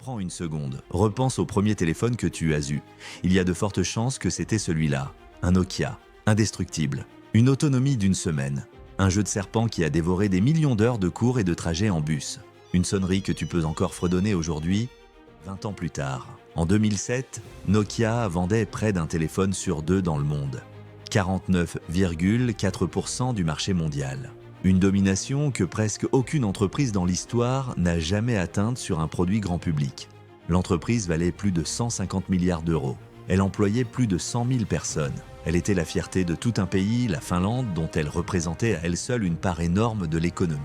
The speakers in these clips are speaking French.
Prends une seconde, repense au premier téléphone que tu as eu. Il y a de fortes chances que c'était celui-là. Un Nokia, indestructible. Une autonomie d'une semaine. Un jeu de serpent qui a dévoré des millions d'heures de cours et de trajets en bus. Une sonnerie que tu peux encore fredonner aujourd'hui, 20 ans plus tard. En 2007, Nokia vendait près d'un téléphone sur deux dans le monde. 49,4% du marché mondial. Une domination que presque aucune entreprise dans l'histoire n'a jamais atteinte sur un produit grand public. L'entreprise valait plus de 150 milliards d'euros. Elle employait plus de 100 000 personnes. Elle était la fierté de tout un pays, la Finlande, dont elle représentait à elle seule une part énorme de l'économie.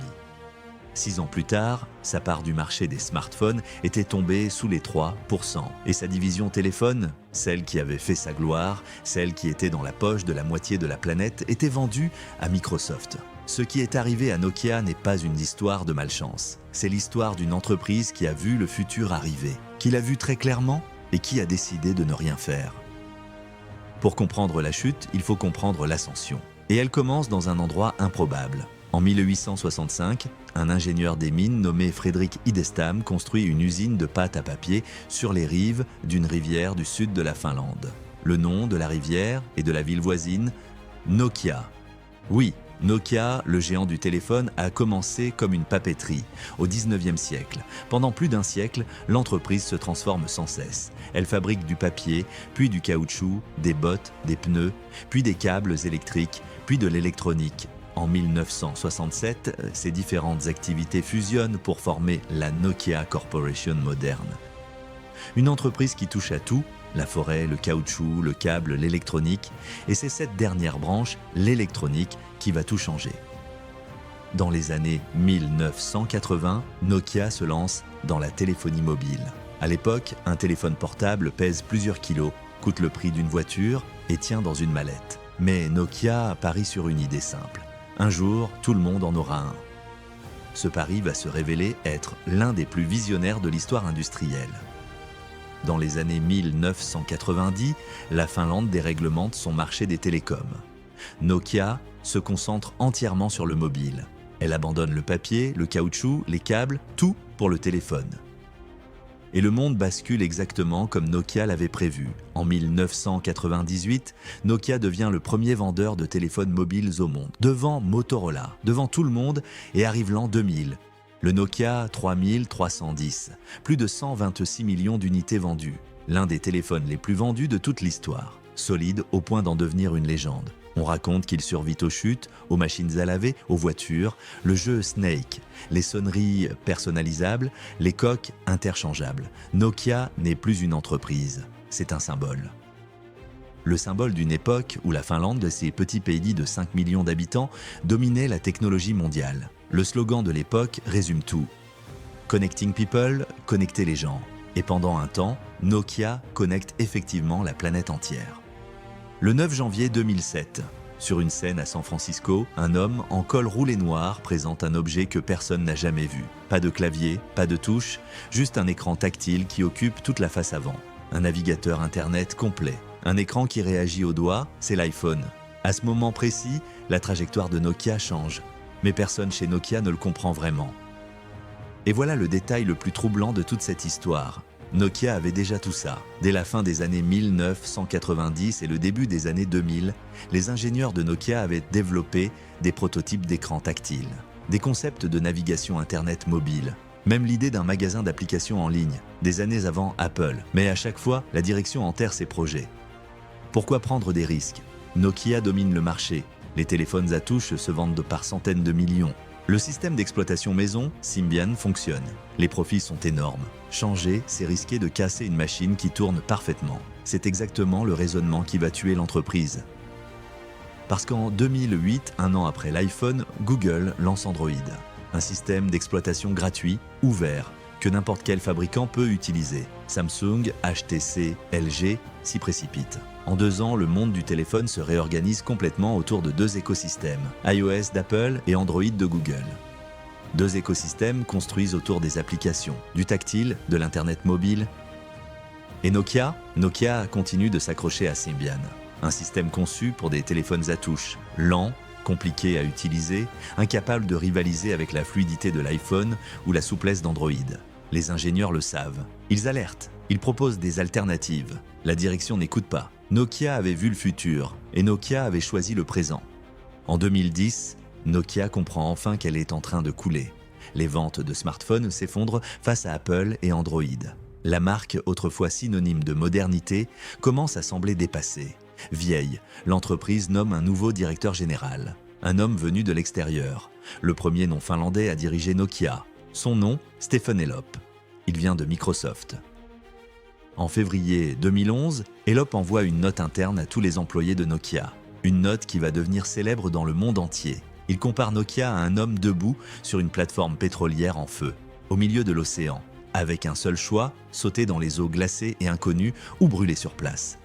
6 ans plus tard, sa part du marché des smartphones était tombée sous les 3%. Et sa division téléphone, celle qui avait fait sa gloire, celle qui était dans la poche de la moitié de la planète, était vendue à Microsoft. Ce qui est arrivé à Nokia n'est pas une histoire de malchance. C'est l'histoire d'une entreprise qui a vu le futur arriver, qui l'a vu très clairement et qui a décidé de ne rien faire. Pour comprendre la chute, il faut comprendre l'ascension. Et elle commence dans un endroit improbable. En 1865, un ingénieur des mines nommé Fredrik Idestam construit une usine de pâte à papier sur les rives d'une rivière du sud de la Finlande. Le nom de la rivière et de la ville voisine, Nokia. Oui, Nokia, le géant du téléphone, a commencé comme une papeterie au 19e siècle. Pendant plus d'un siècle, l'entreprise se transforme sans cesse. Elle fabrique du papier, puis du caoutchouc, des bottes, des pneus, puis des câbles électriques, puis de l'électronique. En 1967, ces différentes activités fusionnent pour former la Nokia Corporation moderne. Une entreprise qui touche à tout, la forêt, le caoutchouc, le câble, l'électronique, et c'est cette dernière branche, l'électronique, qui va tout changer. Dans les années 1980, Nokia se lance dans la téléphonie mobile. À l'époque, un téléphone portable pèse plusieurs kilos, coûte le prix d'une voiture et tient dans une mallette. Mais Nokia parie sur une idée simple. Un jour, tout le monde en aura un. Ce pari va se révéler être l'un des plus visionnaires de l'histoire industrielle. Dans les années 1990, la Finlande déréglemente son marché des télécoms. Nokia se concentre entièrement sur le mobile. Elle abandonne le papier, le caoutchouc, les câbles, tout pour le téléphone. Et le monde bascule exactement comme Nokia l'avait prévu. En 1998, Nokia devient le premier vendeur de téléphones mobiles au monde, devant Motorola, devant tout le monde, et arrive l'an 2000. Le Nokia 3310, plus de 126 millions d'unités vendues, l'un des téléphones les plus vendus de toute l'histoire, solide au point d'en devenir une légende. On raconte qu'il survit aux chutes, aux machines à laver, aux voitures, le jeu Snake, les sonneries personnalisables, les coques interchangeables. Nokia n'est plus une entreprise, c'est un symbole. Le symbole d'une époque où la Finlande, ces petits pays de 5 millions d'habitants, dominait la technologie mondiale. Le slogan de l'époque résume tout. Connecting people, connecter les gens. Et pendant un temps, Nokia connecte effectivement la planète entière. Le 9 janvier 2007, sur une scène à San Francisco, un homme en col roulé noir présente un objet que personne n'a jamais vu. Pas de clavier, pas de touche, juste un écran tactile qui occupe toute la face avant. Un navigateur Internet complet. Un écran qui réagit au doigt, c'est l'iPhone. À ce moment précis, la trajectoire de Nokia change. Mais personne chez Nokia ne le comprend vraiment. Et voilà le détail le plus troublant de toute cette histoire. Nokia avait déjà tout ça. Dès la fin des années 1990 et le début des années 2000, les ingénieurs de Nokia avaient développé des prototypes d'écrans tactiles, des concepts de navigation Internet mobile, même l'idée d'un magasin d'applications en ligne, des années avant Apple. Mais à chaque fois, la direction enterre ses projets. Pourquoi prendre des risques? Nokia domine le marché. Les téléphones à touche se vendent par centaines de millions. Le système d'exploitation maison, Symbian, fonctionne. Les profits sont énormes. Changer, c'est risquer de casser une machine qui tourne parfaitement. C'est exactement le raisonnement qui va tuer l'entreprise. Parce qu'en 2008, un an après l'iPhone, Google lance Android. Un système d'exploitation gratuit, ouvert, que n'importe quel fabricant peut utiliser. Samsung, HTC, LG s'y précipitent. En 2 ans, le monde du téléphone se réorganise complètement autour de 2 écosystèmes, iOS d'Apple et Android de Google. 2 écosystèmes construits autour des applications, du tactile, de l'Internet mobile. Et Nokia continue de s'accrocher à Symbian, un système conçu pour des téléphones à touche, lent, compliqué à utiliser, incapable de rivaliser avec la fluidité de l'iPhone ou la souplesse d'Android. Les ingénieurs le savent. Ils alertent. Ils proposent des alternatives. La direction n'écoute pas. Nokia avait vu le futur et Nokia avait choisi le présent. En 2010, Nokia comprend enfin qu'elle est en train de couler. Les ventes de smartphones s'effondrent face à Apple et Android. La marque, autrefois synonyme de modernité, commence à sembler dépassée. Vieille, l'entreprise nomme un nouveau directeur général. Un homme venu de l'extérieur. Le premier nom finlandais à diriger Nokia. Son nom, Stephen Elop. Il vient de Microsoft. En février 2011, Elop envoie une note interne à tous les employés de Nokia. Une note qui va devenir célèbre dans le monde entier. Il compare Nokia à un homme debout sur une plateforme pétrolière en feu, au milieu de l'océan, avec un seul choix, sauter dans les eaux glacées et inconnues ou brûler sur place.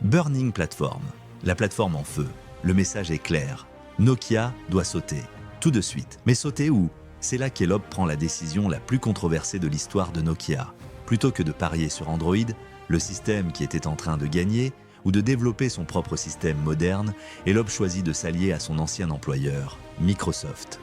Burning Platform, la plateforme en feu. Le message est clair. Nokia doit sauter, tout de suite. Mais sauter où? C'est là qu'Elop prend la décision la plus controversée de l'histoire de Nokia. Plutôt que de parier sur Android, le système qui était en train de gagner, ou de développer son propre système moderne, Elop choisit de s'allier à son ancien employeur, Microsoft.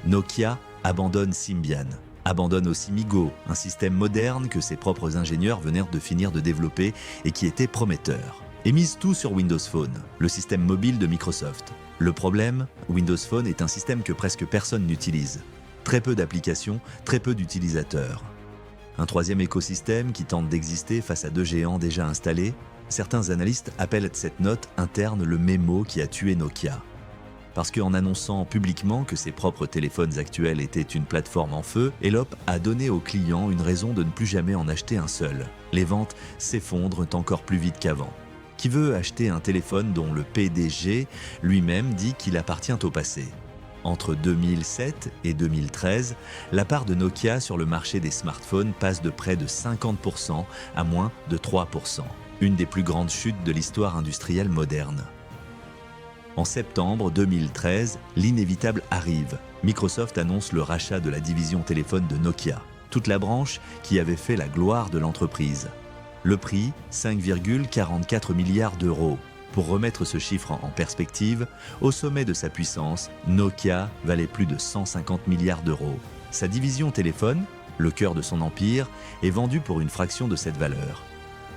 Nokia abandonne Symbian, abandonne aussi MeeGo, un système moderne que ses propres ingénieurs venaient de finir de développer et qui était prometteur, et mise tout sur Windows Phone, le système mobile de Microsoft. Le problème, Windows Phone est un système que presque personne n'utilise. Très peu d'applications, très peu d'utilisateurs. Un troisième écosystème qui tente d'exister face à deux géants déjà installés. Certains analystes appellent cette note interne le mémo qui a tué Nokia. Parce qu'en annonçant publiquement que ses propres téléphones actuels étaient une plateforme en feu, Elop a donné aux clients une raison de ne plus jamais en acheter un seul. Les ventes s'effondrent encore plus vite qu'avant. Qui veut acheter un téléphone dont le PDG lui-même dit qu'il appartient au passé? Entre 2007 et 2013, la part de Nokia sur le marché des smartphones passe de près de 50% à moins de 3%. Une des plus grandes chutes de l'histoire industrielle moderne. En septembre 2013, l'inévitable arrive. Microsoft annonce le rachat de la division téléphone de Nokia, toute la branche qui avait fait la gloire de l'entreprise. Le prix, 5,44 milliards d'euros. Pour remettre ce chiffre en perspective, au sommet de sa puissance, Nokia valait plus de 150 milliards d'euros. Sa division téléphone, le cœur de son empire, est vendue pour une fraction de cette valeur.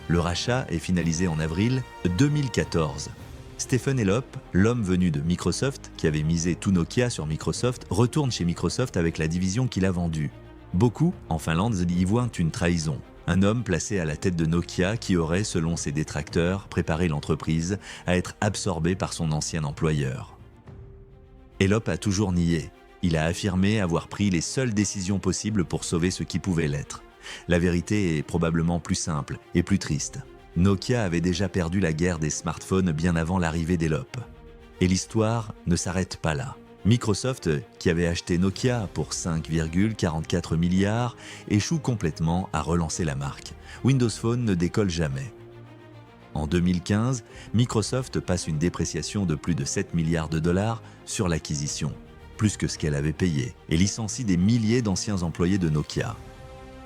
Le rachat est finalisé en avril 2014. Stephen Elop, l'homme venu de Microsoft, qui avait misé tout Nokia sur Microsoft, retourne chez Microsoft avec la division qu'il a vendue. Beaucoup, en Finlande, y voient une trahison. Un homme placé à la tête de Nokia qui aurait, selon ses détracteurs, préparé l'entreprise à être absorbée par son ancien employeur. Elop a toujours nié. Il a affirmé avoir pris les seules décisions possibles pour sauver ce qui pouvait l'être. La vérité est probablement plus simple et plus triste. Nokia avait déjà perdu la guerre des smartphones bien avant l'arrivée d'Elop. Et l'histoire ne s'arrête pas là. Microsoft, qui avait acheté Nokia pour 5,44 milliards, échoue complètement à relancer la marque. Windows Phone ne décolle jamais. En 2015, Microsoft passe une dépréciation de plus de 7 milliards de dollars sur l'acquisition, plus que ce qu'elle avait payé, et licencie des milliers d'anciens employés de Nokia.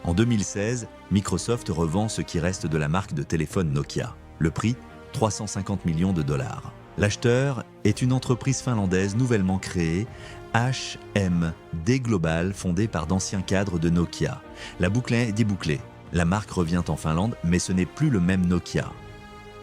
En 2016, Microsoft revend ce qui reste de la marque de téléphone Nokia. Le prix, 350 millions de dollars. L'acheteur est une entreprise finlandaise nouvellement créée, HMD Global, fondée par d'anciens cadres de Nokia. La boucle est débouclée. La marque revient en Finlande, mais ce n'est plus le même Nokia.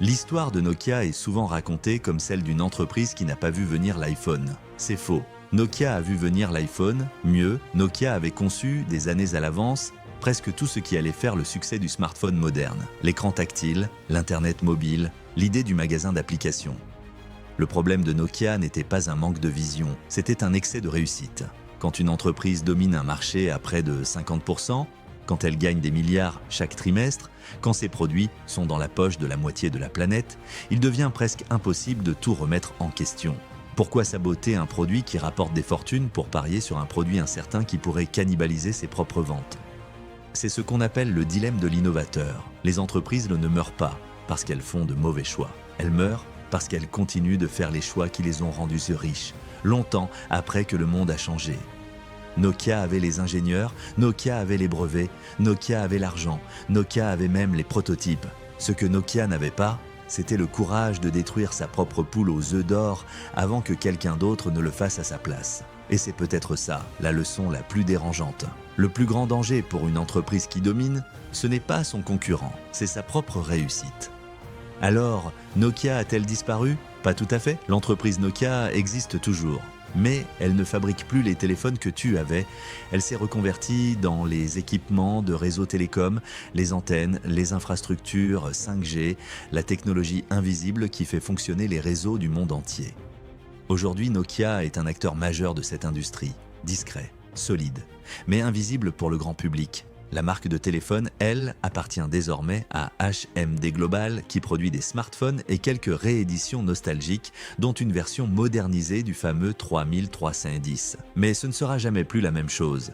L'histoire de Nokia est souvent racontée comme celle d'une entreprise qui n'a pas vu venir l'iPhone. C'est faux. Nokia a vu venir l'iPhone, mieux, Nokia avait conçu, des années à l'avance, presque tout ce qui allait faire le succès du smartphone moderne. L'écran tactile, l'Internet mobile, l'idée du magasin d'applications. Le problème de Nokia n'était pas un manque de vision, c'était un excès de réussite. Quand une entreprise domine un marché à près de 50%, quand elle gagne des milliards chaque trimestre, quand ses produits sont dans la poche de la moitié de la planète, il devient presque impossible de tout remettre en question. Pourquoi saboter un produit qui rapporte des fortunes pour parier sur un produit incertain qui pourrait cannibaliser ses propres ventes? C'est ce qu'on appelle le dilemme de l'innovateur. Les entreprises ne meurent pas parce qu'elles font de mauvais choix. Elles meurent parce qu'elles continuent de faire les choix qui les ont rendues riches, longtemps après que le monde a changé. Nokia avait les ingénieurs, Nokia avait les brevets, Nokia avait l'argent, Nokia avait même les prototypes. Ce que Nokia n'avait pas, c'était le courage de détruire sa propre poule aux œufs d'or avant que quelqu'un d'autre ne le fasse à sa place. Et c'est peut-être ça, la leçon la plus dérangeante. Le plus grand danger pour une entreprise qui domine, ce n'est pas son concurrent, c'est sa propre réussite. Alors, Nokia a-t-elle disparu? Pas tout à fait. L'entreprise Nokia existe toujours. Mais elle ne fabrique plus les téléphones que tu avais. Elle s'est reconvertie dans les équipements de réseaux télécoms, les antennes, les infrastructures 5G, la technologie invisible qui fait fonctionner les réseaux du monde entier. Aujourd'hui, Nokia est un acteur majeur de cette industrie, discret, solide, mais invisible pour le grand public. La marque de téléphone, elle, appartient désormais à HMD Global qui produit des smartphones et quelques rééditions nostalgiques, dont une version modernisée du fameux 3310. Mais ce ne sera jamais plus la même chose.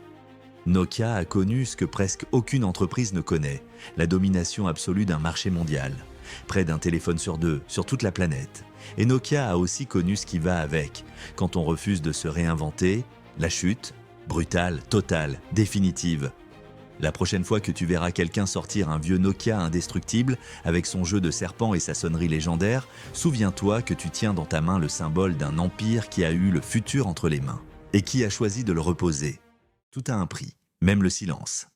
Nokia a connu ce que presque aucune entreprise ne connaît, la domination absolue d'un marché mondial. Près d'un téléphone sur deux, sur toute la planète. Et Nokia a aussi connu ce qui va avec. Quand on refuse de se réinventer, la chute, brutale, totale, définitive. La prochaine fois que tu verras quelqu'un sortir un vieux Nokia indestructible avec son jeu de serpent et sa sonnerie légendaire, souviens-toi que tu tiens dans ta main le symbole d'un empire qui a eu le futur entre les mains et qui a choisi de le reposer. Tout a un prix, même le silence.